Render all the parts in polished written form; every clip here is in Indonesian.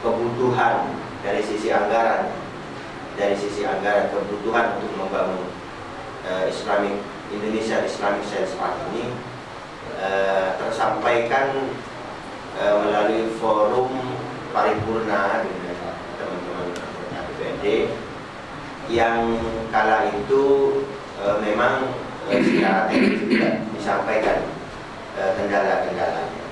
kebutuhan dari sisi anggaran, kebutuhan untuk membangun Indonesia Islamic Science Park ini tersampaikan melalui forum paripurna dengan teman-teman DPRD yang kala itu memang secara teknis juga disampaikan kendala-kendalanya.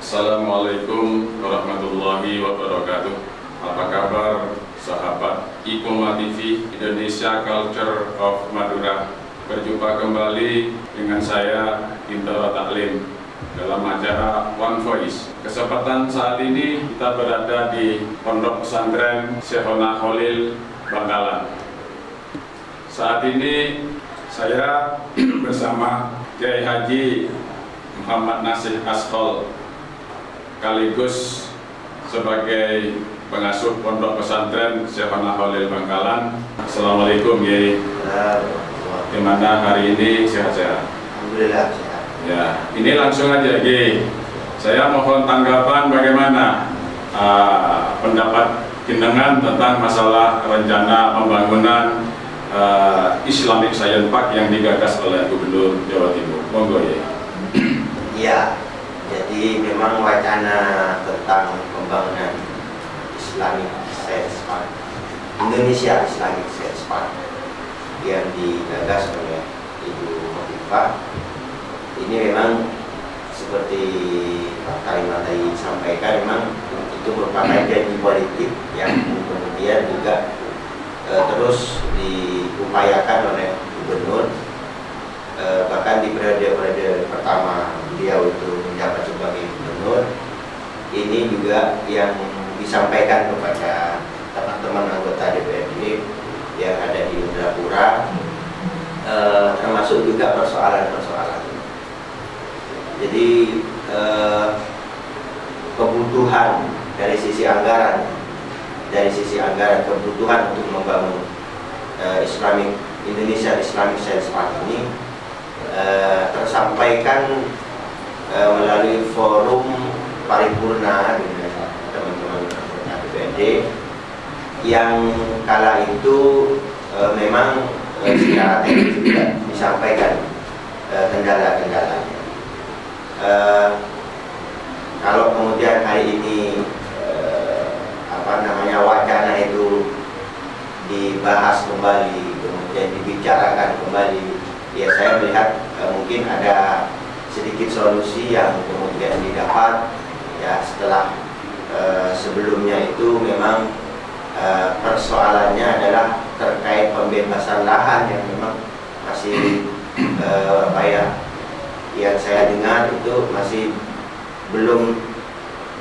Assalamualaikum warahmatullahi wabarakatuh. Apa kabar sahabat Iqomah TV Indonesia Culture of Madura? Berjumpa kembali dengan saya Intara Taklim dalam acara One Voice. Kesempatan saat ini kita berada di Pondok Pesantren Syekhona Khalil Bangkalan. Saat ini saya bersama Kiai Haji Muhammad Nasih Ashol sekaligus sebagai pengasuh Pondok Pesantren Syekhona Khalil Bangkalan. Assalamualaikum Kiai. Gimana hari ini, sehat-sehat? Alhamdulillah sehat. Ya, ini langsung aja Kiai. Saya mohon tanggapan bagaimana pendapat jenengan tentang masalah rencana pembangunan Islamic Science Park yang digagas oleh Gubernur Jawa Timur. Monggo ya. Iya. Jadi memang wacana tentang pembangunan Islamic Science Park, Indonesia Islamic Science Park yang digagas oleh Ibu Khofifah ini memang seperti Pak Kalimat tadi sampaikan, memang itu merupakan janji politik yang kemudian juga terus diupayakan oleh Gubernur. Bahkan di periode pertama beliau itu menjabat sebagai gubernur, ini juga yang disampaikan kepada teman-teman anggota DPRD yang ada di Indrapura, termasuk juga persoalan-persoalan. Jadi kebutuhan dari sisi anggaran, kebutuhan untuk membangun Indonesia Islamic Science Park ini tersampaikan melalui forum paripurna dengan teman-teman anggota DPRD yang kala itu memang secara teknis juga disampaikan kendala-kendalanya. Kalau kemudian hari ini wacana itu dibahas kembali, kemudian dibicarakan kembali, ya saya melihat mungkin ada sedikit solusi yang kemudian didapat ya setelah sebelumnya itu memang persoalannya adalah terkait pembebasan lahan yang memang masih yang saya dengar itu masih belum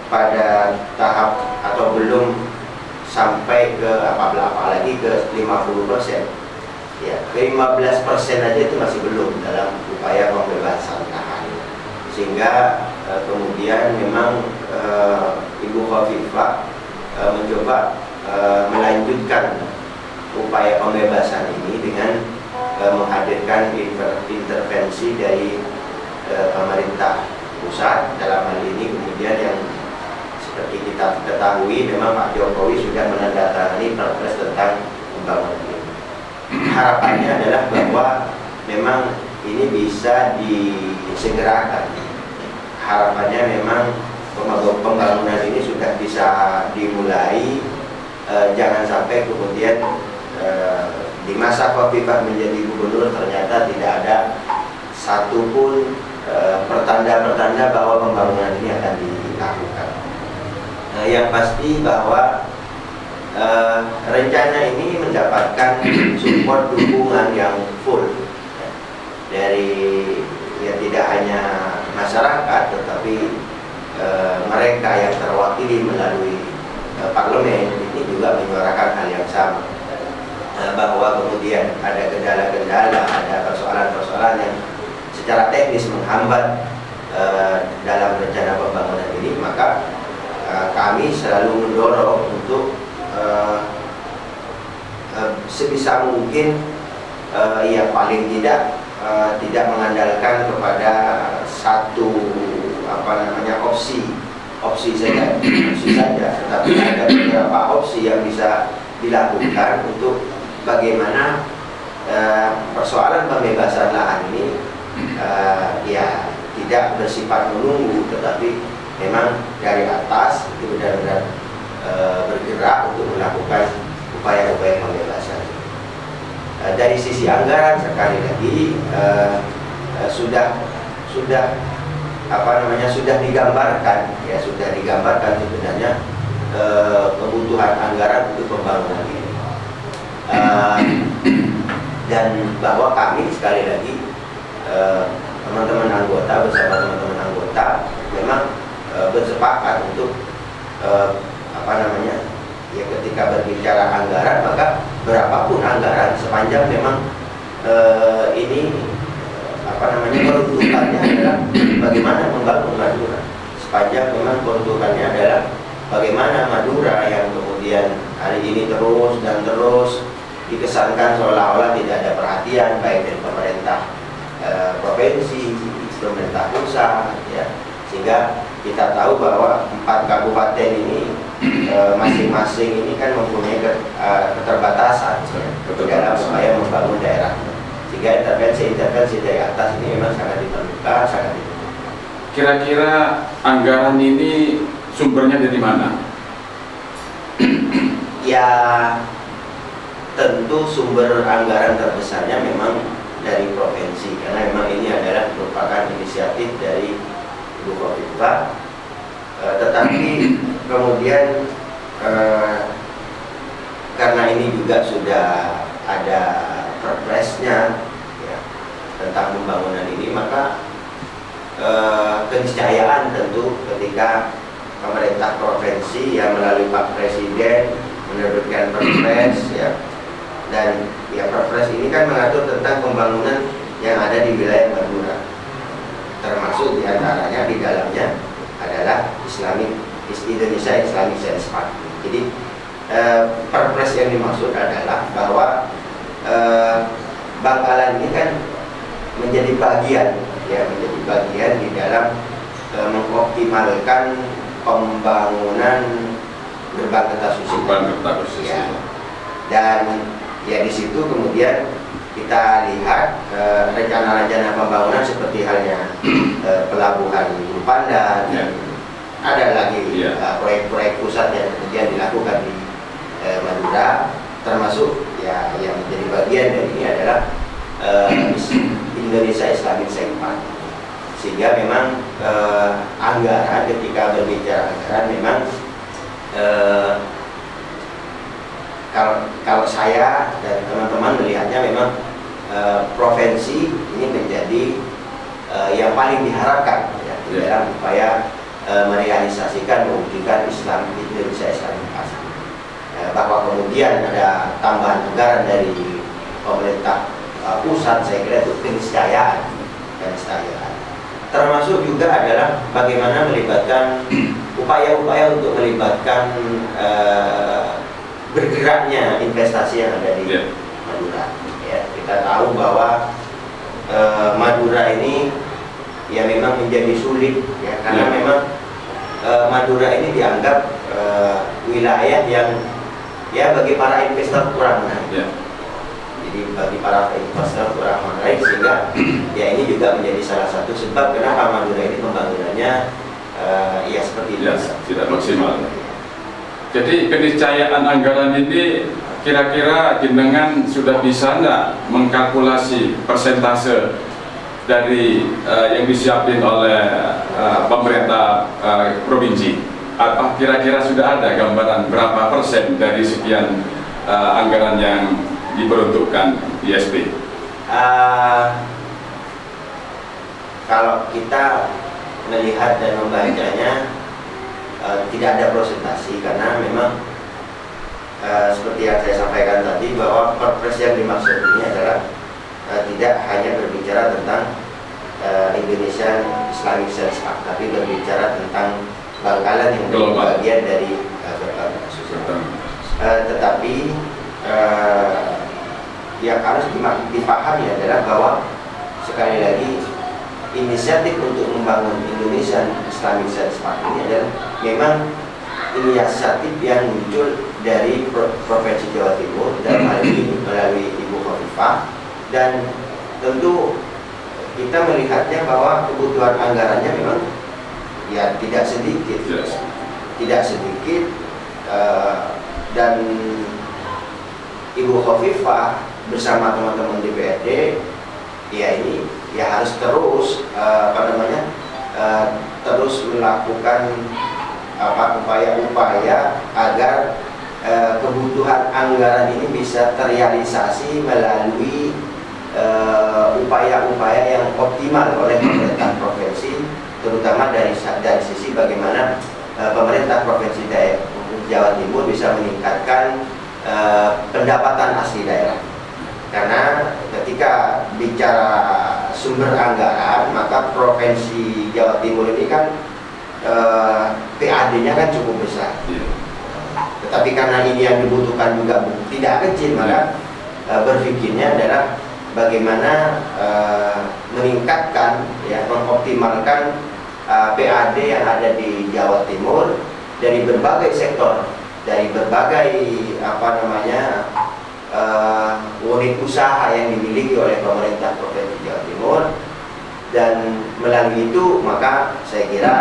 pada tahap atau belum sampai ke apalagi ke 50%. Ya, ke 15% aja itu masih belum dalam upaya pembebasan lahan. Sehingga kemudian memang Ibu Khofifah mencoba melanjutkan upaya pembebasan ini dengan menghadirkan intervensi dari pemerintah pusat. Dalam hal ini kemudian yang seperti kita ketahui memang Pak Jokowi sudah menandatangani Perpres tentang pembangunan ini. Harapannya adalah bahwa memang ini bisa disegerakan. Harapannya memang pembangunan ini sudah bisa dimulai, jangan sampai kemudian di masa Khofifah menjadi gubernur ternyata tidak ada satupun pertanda-pertanda bahwa pembangunan ini akan dilakukan. Yang pasti bahwa rencana ini mendapatkan support dukungan yang full dari tidak hanya masyarakat tetapi mereka yang terwakili melalui parlemen ini juga menyuarakan hal yang sama, bahwa kemudian ada kendala-kendala, ada persoalan-persoalan yang secara teknis menghambat dalam rencana pembangunan ini, maka kami selalu mendorong untuk sebisa mungkin ya paling tidak tidak mengandalkan kepada satu opsi saja, tetapi ada beberapa opsi yang bisa dilakukan untuk bagaimana persoalan pembebasan lahan ini ya tidak bersifat menunggu, tetapi memang dari atas itu benar-benar bergerak untuk melakukan upaya-upaya pembebasan. Dari sisi anggaran sekali lagi sudah digambarkan sebenarnya kebutuhan anggaran untuk pembangunan ini, dan bahwa kami sekali lagi teman-teman anggota bersama teman-teman anggota memang bersepakat untuk ya ketika berbicara anggaran, maka berapapun anggaran sepanjang memang ini peruntukannya adalah bagaimana membangun Madura, sepanjang memang peruntukannya adalah bagaimana Madura yang kemudian hari ini terus dikesankan seolah-olah tidak ada perhatian baik dari pemerintah provinsi, pemerintah pusat, ya, sehingga kita tahu bahwa 4 kabupaten ini masing-masing ini kan mempunyai keterbatasan dalam upaya membangun daerah, sehingga intervensi dari atas ini memang sangat diperlukan, sangat diperlukan. Kira-kira anggaran ini sumbernya dari mana? Ya, tentu sumber anggaran terbesarnya memang dari provinsi, karena memang ini adalah merupakan inisiatif dari Ibu Khofifah, tetapi kemudian karena ini juga sudah ada perpresnya ya, tentang pembangunan ini, maka keniscayaan tentu ketika pemerintah provinsi yang melalui Pak Presiden menerbitkan perpres, ya, dan ya perpres ini kan mengatur tentang pembangunan yang ada di wilayah Madura, termasuk diantaranya di dalamnya adalah Indonesia Islamic Science Park. Jadi perpres yang dimaksud adalah bahwa Bangkalan ini kan menjadi bagian di dalam mengoptimalkan pembangunan gerbang Kertasuci. Ya. Dan ya di situ kemudian kita lihat rencana-rencana pembangunan seperti halnya pelabuhan Pandan, ya. Ada lagi proyek-proyek pusat yang kemudian dilakukan di Madura, termasuk ya yang menjadi bagian dari ini adalah Indonesia Islamic Science Park. Sehingga memang anggaran, ketika berbicara anggaran, memang kalau saya dan teman-teman melihatnya memang provinsi ini menjadi yang paling diharapkan ya, dalam upaya merealisasikan mewujudkan Islam Indonesia Islamic Park. Bahwa kemudian ada tambahan anggaran dari pemerintah pusat, saya kira itu keniscayaan. Termasuk juga adalah bagaimana melibatkan upaya-upaya untuk melibatkan bergeraknya investasi yang ada di Madura. Ya, kita tahu bahwa Madura ini ya memang menjadi sulit, ya, karena memang Madura ini dianggap wilayah yang ya bagi para investor kurang menarik. Jadi bagi para investor kurang menarik, sehingga ya ini juga menjadi salah satu sebab kenapa Madura ini pembangunannya ya seperti itu, tidak maksimal. Jadi keniscayaan anggaran ini kira-kira jenengan sudah bisa nggak mengkalkulasi persentase dari yang disiapin oleh pemerintah provinsi? Apa kira-kira sudah ada gambaran berapa persen dari sekian anggaran yang diperuntukkan ISP? Kalau kita melihat dan membacanya tidak ada prosentasi, karena memang seperti yang saya sampaikan tadi, bahwa perpres yang dimaksud ini adalah tidak hanya berbicara tentang Indonesia Islamic Science Park, tapi berbicara tentang Bangkalan yang menjadi bagian dari gerbang Kertasuci. Tetapi yang harus dipahami adalah bahwa sekali lagi inisiatif untuk membangun Indonesia Islamic Science Park ini adalah memang inisiatif yang muncul dari Provinsi Jawa Timur dalam hal ini melalui Ibu Khofifah, dan tentu kita melihatnya bahwa kebutuhan anggarannya memang ya tidak sedikit, dan Ibu Khofifah bersama teman-teman DPRD ya ini ya harus terus terus melakukan upaya-upaya agar kebutuhan anggaran ini bisa terrealisasi melalui upaya-upaya yang optimal oleh pemerintah provinsi, terutama dari sisi bagaimana pemerintah provinsi Jawa Timur bisa meningkatkan pendapatan asli daerah. Karena ketika bicara sumber anggaran, maka provinsi Jawa Timur ini kan PAD-nya kan cukup besar. Tetapi karena ini yang dibutuhkan juga tidak kecil, maka berpikirnya adalah bagaimana meningkatkan, ya, mengoptimalkan PAD yang ada di Jawa Timur dari berbagai sektor, dari berbagai unit usaha yang dimiliki oleh pemerintah Provinsi Jawa Timur, dan melalui itu maka saya kira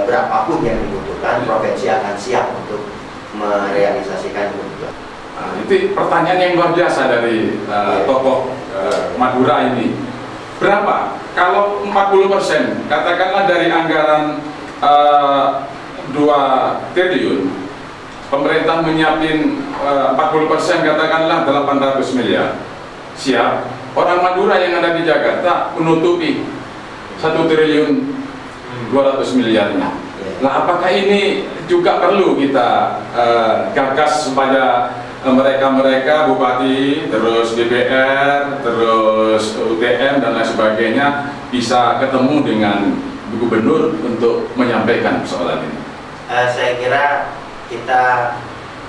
berapapun yang dibutuhkan provinsi akan siap untuk merealisasikan kebutuhan. Itu pertanyaan yang luar biasa dari tokoh Madura ini. Berapa? Kalau 40%, katakanlah dari anggaran 2 triliun, pemerintah menyiapin 40%, katakanlah 800 miliar. Siap. Orang Madura yang ada di Jakarta menutupi 1 triliun 200 miliarnya. Nah, apakah ini juga perlu kita gagas supaya mereka bupati, terus DPR, terus UTM dan lain sebagainya bisa ketemu dengan gubernur untuk menyampaikan persoalan ini? Saya kira kita,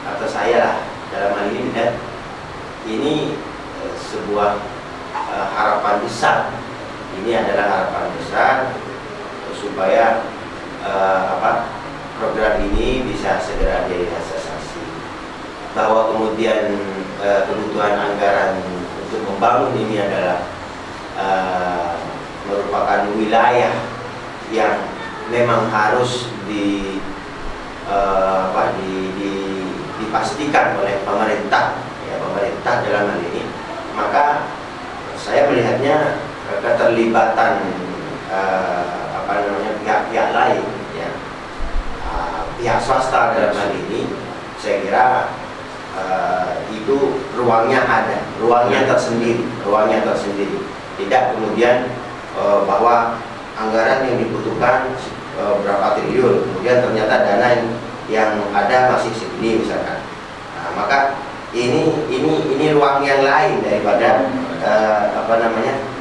atau saya lah dalam hal ini, ini sebuah harapan besar. Ini adalah harapan besar supaya program ini bisa segera direalisasi, bahwa kemudian kebutuhan anggaran untuk membangun ini adalah merupakan wilayah yang memang harus dipastikan oleh pemerintah, ya, pemerintah dalam hal ini. Maka saya melihatnya keterlibatan pihak-pihak lain, ya, pihak swasta dalam hal ini, saya kira itu ruangnya ada, ruangnya tersendiri. Tidak kemudian bahwa anggaran yang dibutuhkan berapa triliun, kemudian ternyata dana yang ada masih segini misalkan. Nah, maka ini ruang yang lain daripada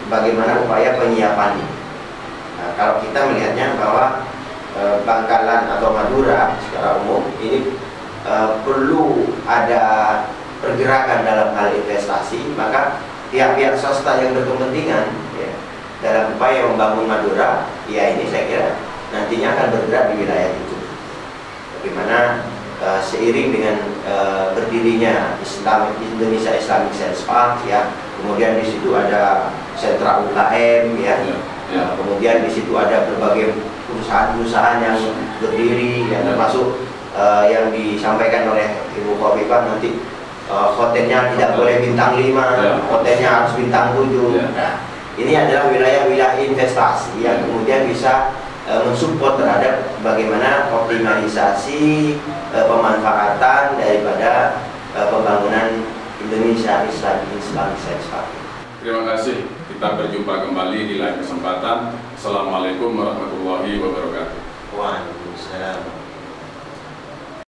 bagaimana upaya penyiapan ini. Nah, kalau kita melihatnya bahwa Bangkalan atau Madura secara umum ini perlu ada pergerakan dalam hal investasi, maka pihak-pihak swasta yang berkepentingan, ya, dalam upaya membangun Madura, ya ini saya kira nantinya akan bergerak di wilayah itu. Bagaimana seiring dengan berdirinya Indonesia Islamic Science Park, ya, kemudian di situ ada sentra UKM, ya, kemudian di situ ada berbagai perusahaan-perusahaan yang berdiri, ya, termasuk yang disampaikan oleh Ibu Khofifah nanti hotelnya tidak boleh bintang 5, hotelnya harus bintang 7. Nah, ini adalah wilayah-wilayah investasi yang kemudian bisa mensupport terhadap bagaimana optimalisasi pemanfaatan daripada pembangunan Indonesia Islamic Science Park. Terima kasih. Kita berjumpa kembali di lain kesempatan. Assalamualaikum warahmatullahi wabarakatuh. Waalaikumsalam.